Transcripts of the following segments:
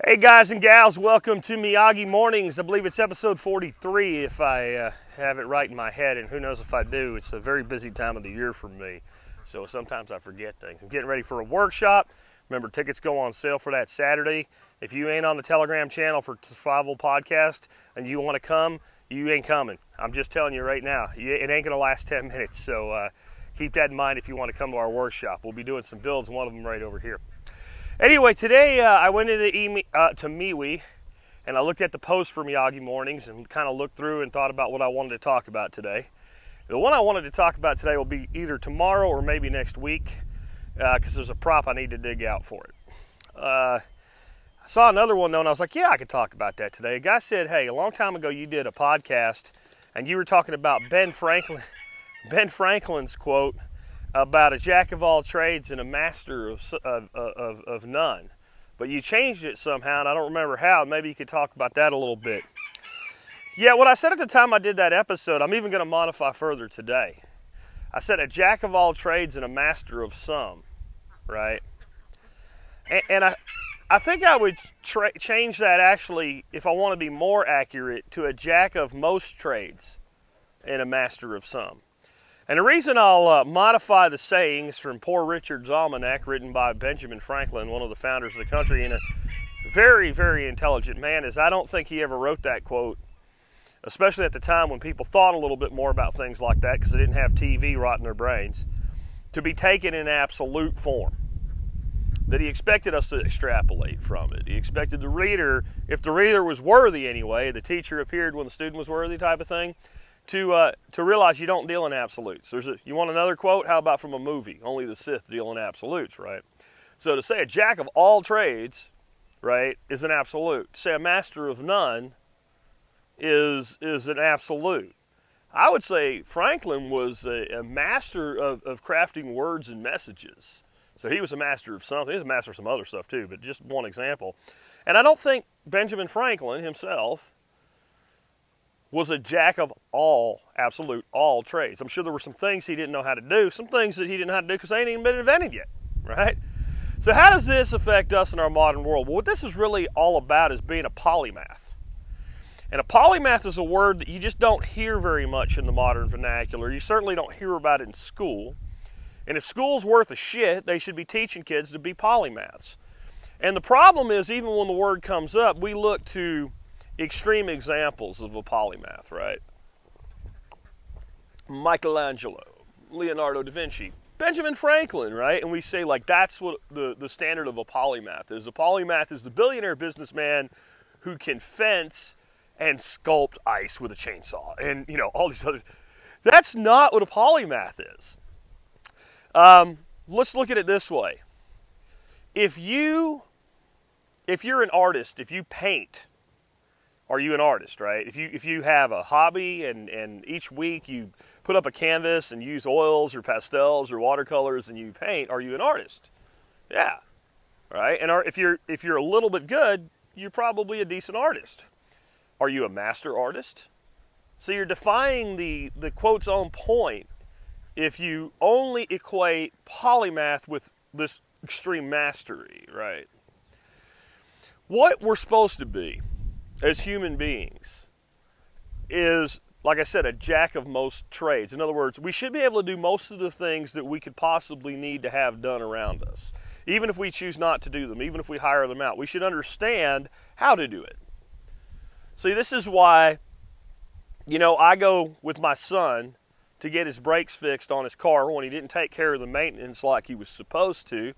Hey guys and gals, welcome to Miyagi Mornings. I believe it's episode 43 if I have it right in my head, and who knows if I do. It's a very busy time of the year for me, so sometimes I forget things. I'm getting ready for a workshop. Remember, tickets go on sale for that Saturday. If you ain't on the Telegram channel for Survival Podcast and you want to come, you ain't coming. I'm just telling you right now, it ain't going to last 10 minutes, so keep that in mind if you want to come to our workshop. We'll be doing some builds, one of them right over here. Anyway, today I went into to MeWe and I looked at the post for Miyagi Mornings and kind of looked through and thought about what I wanted to talk about today. The one I wanted to talk about today will be either tomorrow or maybe next week because there's a prop I need to dig out for it. I saw another one though and I was like, yeah, I could talk about that today. A guy said, hey, a long time ago you did a podcast and you were talking about Ben Franklin's quote about a jack of all trades and a master of none. But you changed it somehow, and I don't remember how. Maybe you could talk about that a little bit. Yeah, what I said at the time I did that episode, I'm even going to modify further today. I said a jack of all trades and a master of some, right? And I think I would change that actually, if I want to be more accurate, to a jack of most trades and a master of some. And the reason I'll modify the sayings from Poor Richard's Almanac, written by Benjamin Franklin, one of the founders of the country, and a very, very intelligent man, is I don't think he ever wrote that quote, especially at the time when people thought a little bit more about things like that because they didn't have TV rotting their brains, to be taken in absolute form. That he expected us to extrapolate from it. He expected the reader, if the reader was worthy anyway, the teacher appeared when the student was worthy type of thing, to realize you don't deal in absolutes. You want another quote? How about from a movie? Only the Sith deal in absolutes, right? So to say a jack of all trades, right, is an absolute. To say a master of none is an absolute. I would say Franklin was a master of crafting words and messages. So he was a master of something. He was a master of some other stuff too, but just one example. And I don't think Benjamin Franklin himself was a jack of all, absolute, all trades. I'm sure there were some things he didn't know how to do, some things that he didn't know how to do because they ain't even been invented yet, right? So how does this affect us in our modern world? Well, what this is really all about is being a polymath. And a polymath is a word that you just don't hear very much in the modern vernacular. You certainly don't hear about it in school. And if school's worth a shit, they should be teaching kids to be polymaths. And the problem is, even when the word comes up, we look to extreme examples of a polymath, right? Michelangelo, Leonardo da Vinci, Benjamin Franklin, right? And we say, like, that's what the standard of a polymath is. A polymath is the billionaire businessman who can fence and sculpt ice with a chainsaw and, you know, all these other. That's not what a polymath is. Let's look at it this way. If you're an artist, if you paint, are you an artist, right? If you have a hobby and each week you put up a canvas and use oils or pastels or watercolors and you paint, are you an artist? Yeah, right? And if you're a little bit good, you're probably a decent artist. Are you a master artist? So you're defying the quote's own point if you only equate polymath with this extreme mastery, right? What we're supposed to be as human beings is, like I said, a jack of most trades. In other words, we should be able to do most of the things that we could possibly need to have done around us. Even if we choose not to do them, even if we hire them out, we should understand how to do it. See, this is why, you know, I go with my son to get his brakes fixed on his car when he didn't take care of the maintenance like he was supposed to.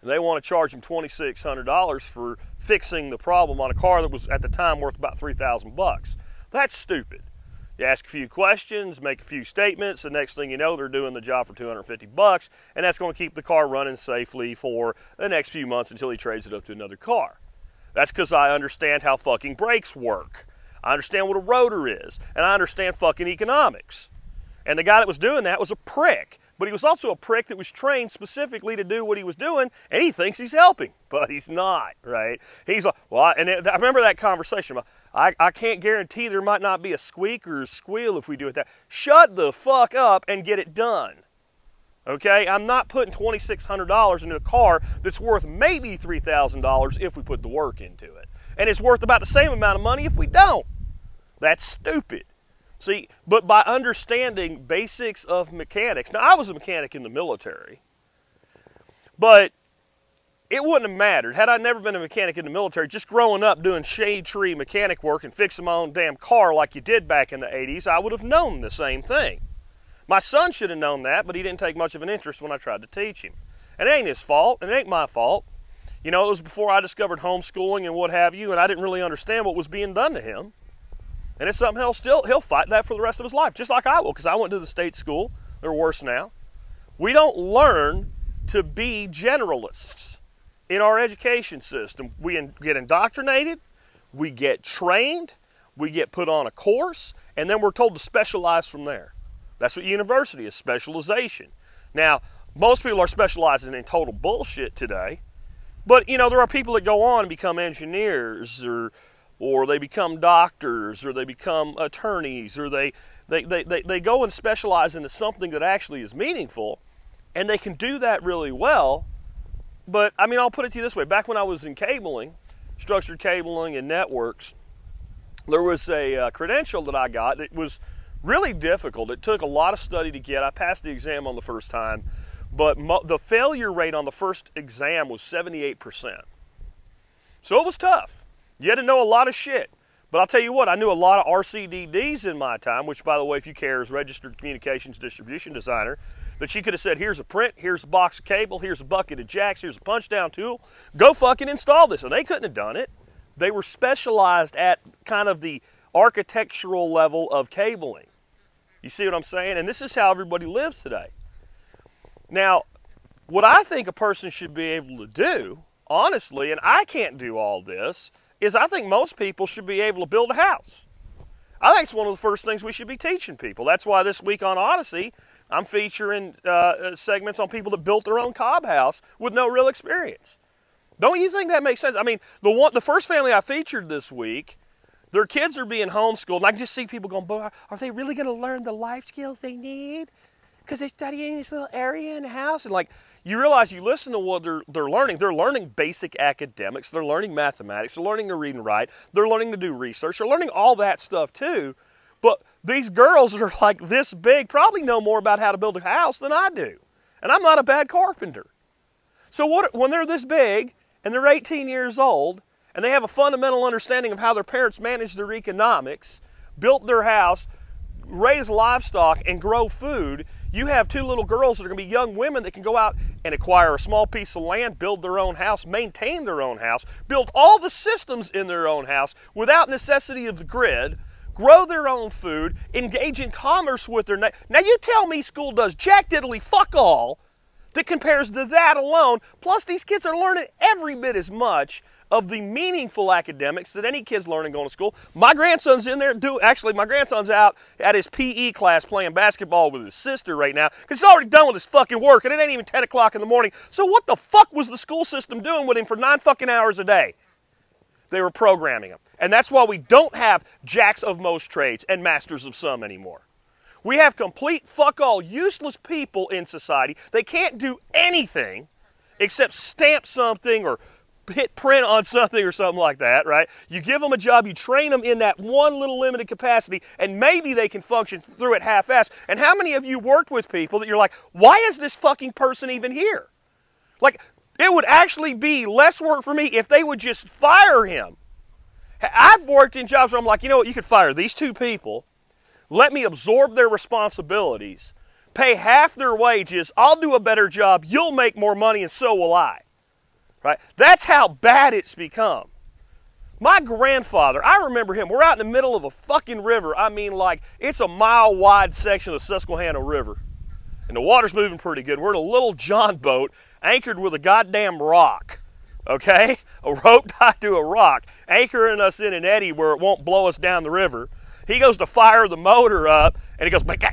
And they want to charge him $2,600 for fixing the problem on a car that was at the time worth about $3,000. That's stupid. You ask a few questions, make a few statements, the next thing you know, they're doing the job for $250, and that's going to keep the car running safely for the next few months until he trades it up to another car. That's because I understand how fucking brakes work. I understand what a rotor is, and I understand fucking economics. And the guy that was doing that was a prick. But he was also a prick that was trained specifically to do what he was doing, and he thinks he's helping, but he's not, right? He's like, well, and I remember that conversation. I can't guarantee there might not be a squeak or a squeal if we do it that. Shut the fuck up and get it done, Okay, I'm not putting $2,600 into a car that's worth maybe $3,000 if we put the work into it. And it's worth about the same amount of money if we don't. That's stupid. See, but by understanding basics of mechanics, now I was a mechanic in the military, but it wouldn't have mattered. Had I never been a mechanic in the military, just growing up doing shade tree mechanic work and fixing my own damn car like you did back in the 80s, I would have known the same thing. My son should have known that, but he didn't take much of an interest when I tried to teach him. And it ain't his fault, and it ain't my fault. You know, it was before I discovered homeschooling and what have you, and I didn't really understand what was being done to him. And it's something he'll fight that for the rest of his life, just like I will, because I went to the state school. They're worse now. We don't learn to be generalists in our education system. We get indoctrinated, we get trained, we get put on a course, and then we're told to specialize from there. That's what university is, specialization. Now, most people are specializing in total bullshit today, but you know, there are people that go on and become engineers, or they become doctors, or they become attorneys, or they go and specialize into something that actually is meaningful, and they can do that really well. But I mean, I'll put it to you this way. Back when I was in cabling, structured cabling and networks, there was a credential that I got. It was really difficult. It took a lot of study to get. I passed the exam on the first time, but the failure rate on the first exam was 78%. So it was tough. You had to know a lot of shit. But I'll tell you what, I knew a lot of RCDDs in my time, which, by the way, if you care, is Registered Communications Distribution Designer, that she could have said, here's a print, here's a box of cable, here's a bucket of jacks, here's a punch-down tool, go fucking install this. And they couldn't have done it. They were specialized at kind of the architectural level of cabling. You see what I'm saying? And this is how everybody lives today. Now, what I think a person should be able to do, honestly, and I can't do all this, is I think most people should be able to build a house. I think it's one of the first things we should be teaching people. That's why this week on Odyssey, I'm featuring segments on people that built their own cob house with no real experience. Don't you think that makes sense? I mean, the first family I featured this week, their kids are being homeschooled, and I can just see people going, boy, are they really going to learn the life skills they need? Because they're studying this little area in the house. And like, you realize, you listen to what they're learning basic academics, they're learning mathematics, they're learning to read and write, they're learning to do research, they're learning all that stuff too. But these girls that are like this big probably know more about how to build a house than I do. And I'm not a bad carpenter. So when they're this big, and they're 18 years old, and they have a fundamental understanding of how their parents managed their economics, built their house, raised livestock, and grow food, you have two little girls that are going to be young women that can go out and acquire a small piece of land, build their own house, maintain their own house, build all the systems in their own house without necessity of the grid, grow their own food, engage in commerce with their neighbors. Now you tell me school does jack diddly fuck all that compares to that alone. Plus these kids are learning every bit as much of the meaningful academics that any kid's learning going to school. My grandson's in there, actually my grandson's out at his PE class playing basketball with his sister right now because he's already done with his fucking work and it ain't even 10 o'clock in the morning. So what the fuck was the school system doing with him for 9 fucking hours a day? They were programming him. And that's why we don't have jacks of most trades and masters of some anymore. We have complete fuck all useless people in society. They can't do anything except stamp something or hit print on something or something like that, right? You give them a job, you train them in that one little limited capacity, and maybe they can function through it half-assed. And how many of you worked with people that you're like, why is this fucking person even here? Like, it would actually be less work for me if they would just fire him. I've worked in jobs where I'm like, you know what, you could fire these two people, let me absorb their responsibilities, pay half their wages, I'll do a better job, you'll make more money, and so will I. Right? That's how bad it's become. My grandfather, I remember him, we're out in the middle of a fucking river. I mean, like, it's a mile-wide section of the Susquehanna River. And the water's moving pretty good. We're in a little John boat anchored with a goddamn rock. Okay? A rope tied to a rock, anchoring us in an eddy where it won't blow us down the river. He goes to fire the motor up, and he goes, next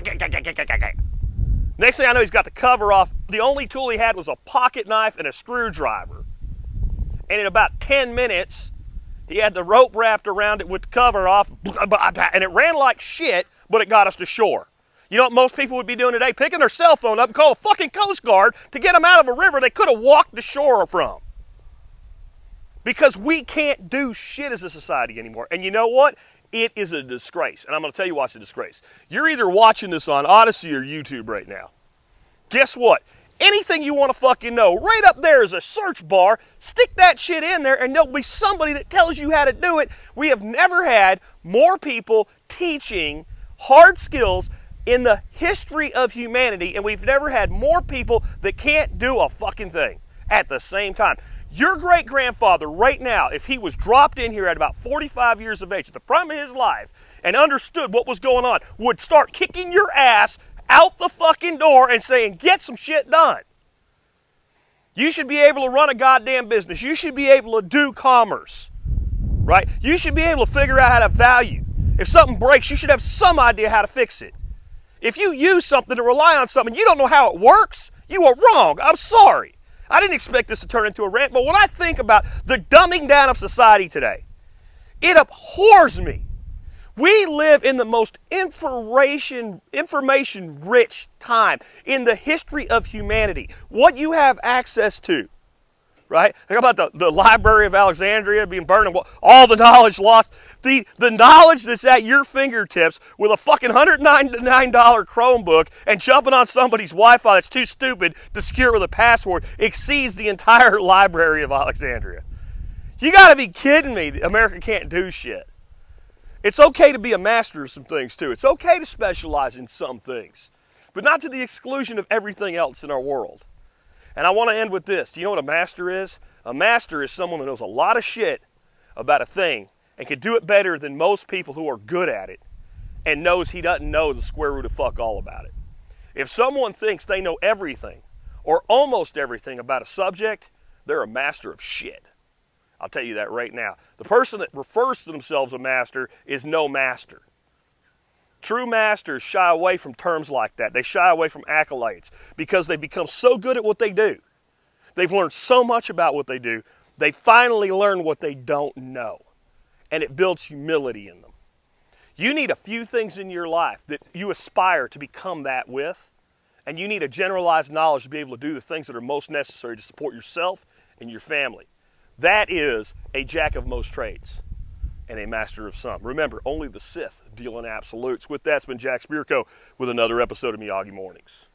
thing I know, he's got the cover off. The only tool he had was a pocket knife and a screwdriver. And in about 10 minutes, he had the rope wrapped around it with the cover off, and it ran like shit, but it got us to shore. You know what most people would be doing today? Picking their cell phone up and calling a fucking Coast Guard to get them out of a river they could have walked the shore from. Because we can't do shit as a society anymore. And you know what? It is a disgrace. And I'm going to tell you why it's a disgrace. You're either watching this on Odyssey or YouTube right now. Guess what? Anything you want to fucking know, right up there is a search bar. Stick that shit in there and there'll be somebody that tells you how to do it. We have never had more people teaching hard skills in the history of humanity, and we've never had more people that can't do a fucking thing at the same time. Your great-grandfather right now, if he was dropped in here at about 45 years of age, at the prime of his life, and understood what was going on, would start kicking your ass out the fucking door and saying, get some shit done. You should be able to run a goddamn business. You should be able to do commerce, right? You should be able to figure out how to value. If something breaks, you should have some idea how to fix it. If you use something to rely on something, you don't know how it works, you are wrong. I'm sorry. I didn't expect this to turn into a rant, but when I think about the dumbing down of society today, it abhors me. We live in the most information-rich time in the history of humanity. What you have access to, right? Think about the Library of Alexandria being burned and all the knowledge lost. The knowledge that's at your fingertips with a fucking $199 Chromebook and jumping on somebody's Wi-Fi that's too stupid to secure with a password exceeds the entire Library of Alexandria. You gotta be kidding me. America can't do shit. It's okay to be a master of some things too. It's okay to specialize in some things, but not to the exclusion of everything else in our world. And I want to end with this. Do you know what a master is? A master is someone that knows a lot of shit about a thing and can do it better than most people who are good at it and knows he doesn't know the square root of fuck all about it. If someone thinks they know everything or almost everything about a subject, they're a master of shit. I'll tell you that right now. The person that refers to themselves a master is no master. True masters shy away from terms like that. They shy away from accolades because they become so good at what they do. They've learned so much about what they do, they finally learn what they don't know. And it builds humility in them. You need a few things in your life that you aspire to become that with, and you need a generalized knowledge to be able to do the things that are most necessary to support yourself and your family. That is a jack of most trades and a master of some. Remember, only the Sith deal in absolutes. With that, it's been Jack Spirko with another episode of Miyagi Mornings.